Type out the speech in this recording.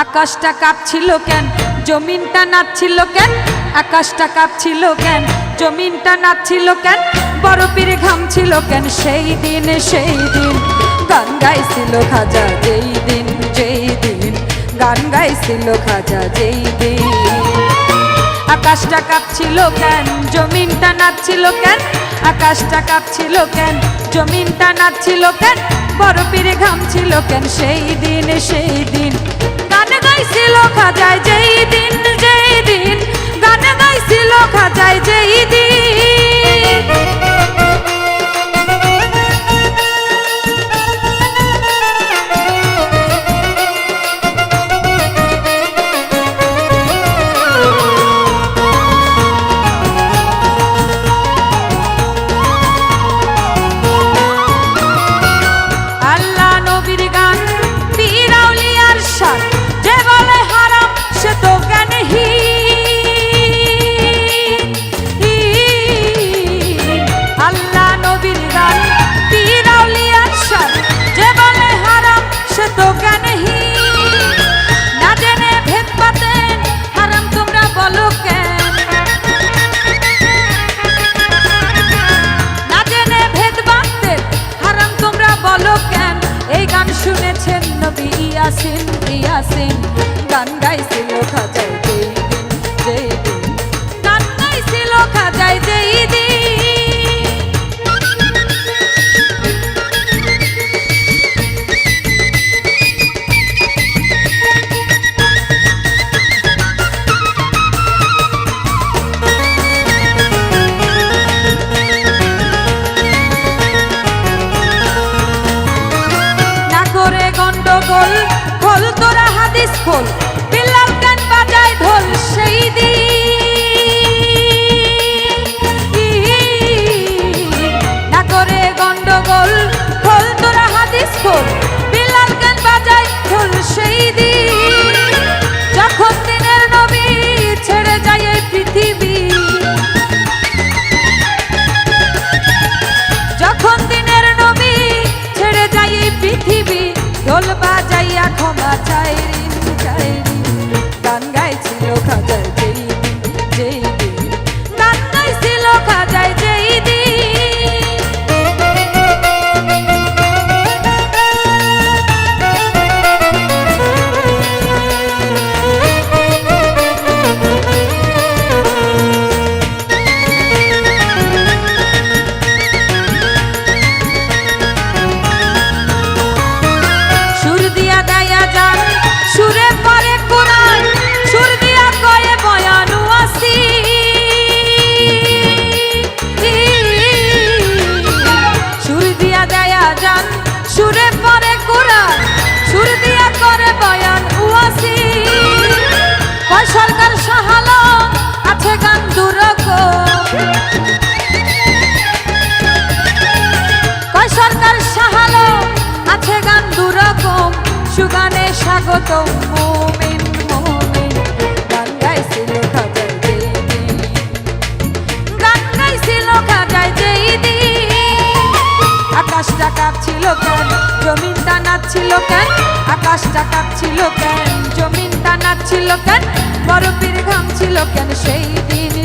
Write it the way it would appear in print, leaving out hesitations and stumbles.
আকাশটা কাঁপছিল কেন, জমিনটা নাচছিল কেন? আকাশটা কাঁপছিল কেন, জমিনটা নাচছিল কেন? বরফের ঘামছিল কেন? সেই দিন গান গাইছিল খাজা, যেই দিন গান গাইছিল খাজা, যেই দিন। আকাশটা কাঁপছিল কেন, জমিনটা নাচছিল কেন? আকাশটা কাঁপছিল কেন, জমিনটা নাচছিল কেন? বরফের ঘামছিল কেন? সেই দিন গান গাইছিল খাজায়, যেই দিন গান গাইছিল খাজায়, যেই দিন। শুনেছেন নবী ইয়াসিন গান গাইছিল খাজায়, যেই দিন গান গাইছিল খাজায়, যেই দিন। খোল তোরা হাদিস খোল, বিলাল গান বাজায় ঢোল, সেই দিন না করে গন্ডগোল। খোল তোরা হাদিস খোল, বিলাল গান বাজায় ঢোল, সেই দিন যখন দিনের নবী ছেড়ে যায় এই পৃথিবী। যখন দিনের নবী ছেড়ে যায় এই পৃথিবী, ঢোল বাজাইয়া ক্ষমা চাই গান গাইছিল খাজায়, যেই দিন গান গাইছিল খাজায়, যেই দিন। সুরে পরে কোরআন, সুর দিয়া করে বয়ান উয়াসি। কয় সরকার সাহালো আছে গান দুরকম, কয় সরকার সাহালো আছে গান দুরকম। সুগানে স্বাগত মুমিন গান গাইছিল খাজায়, যেই দিন গান গাইছিল খাজায়, যেই দিন। আকাশটা কাঁপছিল কেন, জমিনটা নাচছিল কেন? আকাশটা কাঁপছিল কেন, জমিনটা নাচছিল কেন? বরফের ঘামছিল কেন? সেই দিন